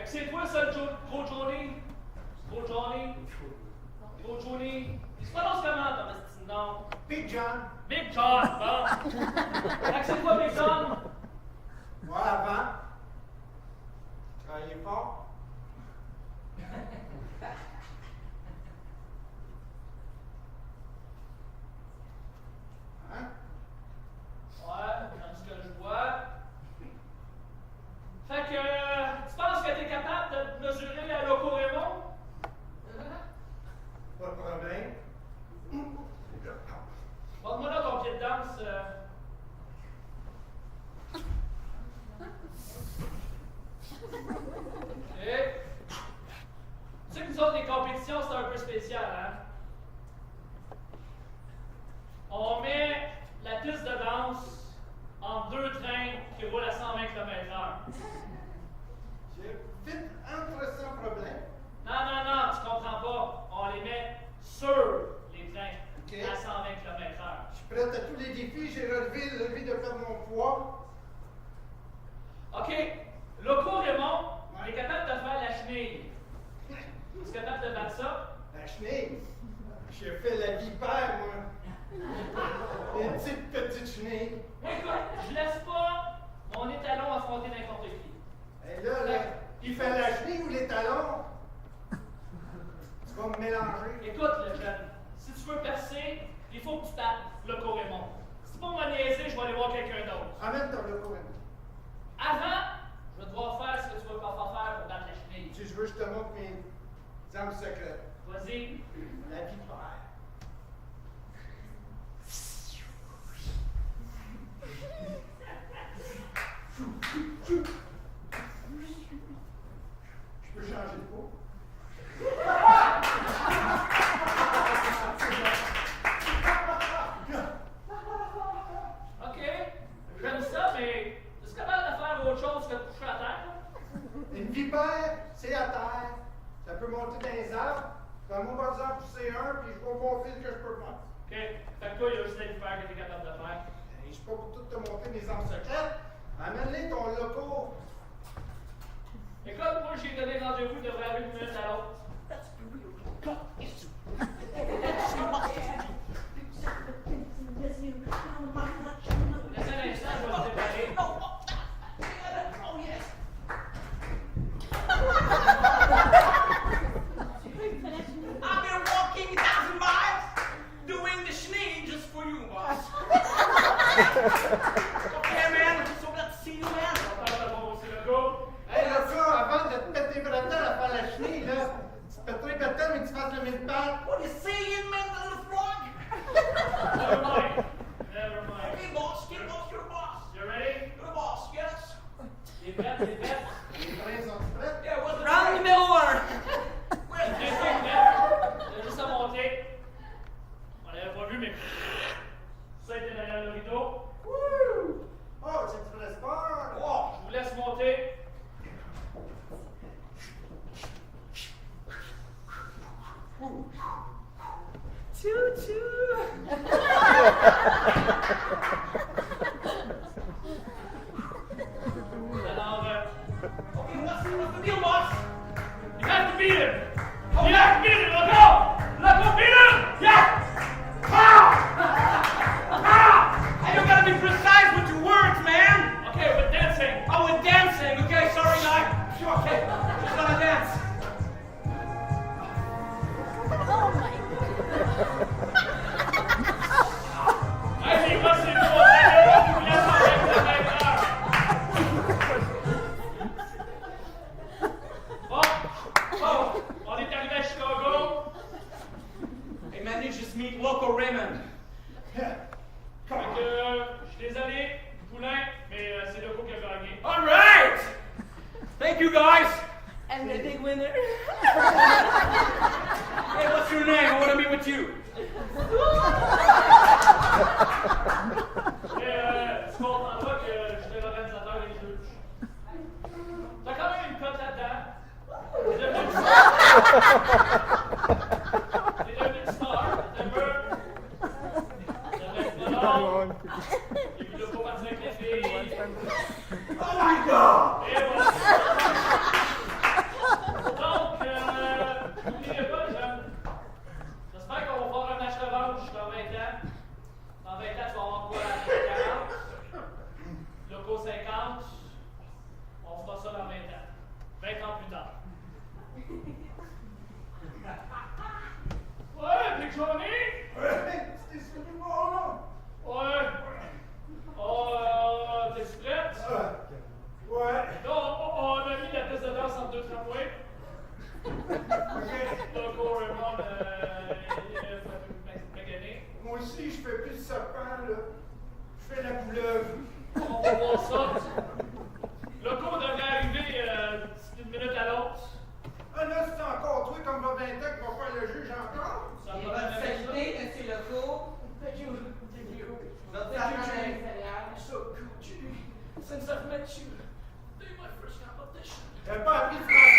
c'est toi ça, gros Johnny? Gros Johnny? Gros Johnny? Il se prononce comment ton petit nom? Big John. Big John, bon. Fait que c'est quoi Big John? Moi, avant, je travaillais fort. Hein? Ouais, dans ce que je vois. Fait que, tu penses que t'es capable de mesurer la loco Raymond? Pas de problème. Montre-moi là ton pied de danse. OK. Tu sais que nous autres, les compétitions, c'est un peu spécial, hein? On met la piste de danse en deux trains qui roulent à 120 km/h. J'ai vite entre sans problème. Non, tu comprends pas. On les met sur les trains OK. à 120 km/h. Je suis prête à tous les défis. J'ai relevé de perdre mon poids. OK. Loco Raymond est capable de faire la chenille. Tu es capable de battre ça? La chenille. J'ai fait la vipère, moi. Une petite chenille. Écoute, je laisse pas mon étalon affronter n'importe qui. Et là, il fait la chenille ou les talons? Tu vas me mélanger. Écoute, le jeune, si tu veux percer, il faut que tu tapes Loco Raymond. Si pour me niaiser, je vais aller voir quelqu'un d'autre. Amène ton loco. Avant, je vais devoir faire ce que tu veux pas faire pour battre la chenille. Si je veux, je te montre mes armes secrètes. Vas-y. La vipère. Je peux changer de peau? OK. J'aime ça, mais tu es capable de faire autre chose que de coucher à terre? Une vipère, c'est à terre. Ça peut monter dans les arbres. Fais-moi par exemple pousser un, puis je vois au bon fil que je peux faire. OK. Fait que toi, il y a juste la vipère que tu es capable de faire. Je suis pas pour tout te montrer mes armes secrètes. Amène-les ton loco. Écoute, moi, j'ai donné rendez-vous de vers une minute à l'autre. Laissez un instant, je vais te préparer. I've been walking 1,000 miles doing the schnee just for you, boss. Okay, man. I'm so glad to see you, man. Hey, loco, avant de te mettre tes bretelles à faire la chenille, là, tu te pèterais les bretelles, mais tu fasses le mille pattes. What are you saying, man, the little frog? Never mind. Never mind. Okay, boss. Get boss, you're the boss. You ready? You're the boss, yes. Les bêtes, les bêtes. Les freins sont prêts? Yeah, what's the round in the middle order? Where's Les the bêtes, les bêtes. Il y a juste à monter. On l'avait pas vu, mais ça a été derrière le rideau. Wouh! Oh, c'est du vrai sport! Oh, je vous laisse monter. Alors, Okay, what's the deal, boss? you have to beat him. You have to beat him. Let's go. Let's go beat him. Yeah. Hey, you gotta be precise with your words, man. Okay, we're dancing. Oh, we're dancing. Okay, sorry, guy. Sure, okay. Just gonna dance. Oh my God. Allez, moi, c'est bon. Allez, on vous laisse avec le vainqueur. Bon, on est arrivé à Chicago. Hey, man, you just meet local Raymond. Fait que, je suis désolé, Poulain, mais c'est le coup qui a gagné. All right. Thank you, guys. And the big winner. Hey, what's your name? I want to meet with you. Et tu comprendras que j'étais l'organisateur des jeux. T'as quand même une cote là-dedans. T'es devenu star. T'es un peu. T'as être malade. Et puis là, faut partir avec les filles. Oh my God. Et voilà. deux tramways. OK. Le cours Raymond, il est magané. Moi aussi, je fais plus de serpent, là. Je fais la couleuvre. On va voir ça. Le cours devrait arriver d'une minute à l'autre. Ah là, c'est encore toi comme va 20 ans qui va faire le juge encore? Ça Et va votre bien avec ça. saluté, monsieur Lecourt. Thank you. Thank you. Votre Thank you, serment à Judy. l'extérieur. So good, Judy. Since I've met you, you're my first competition. T'as pas appris français?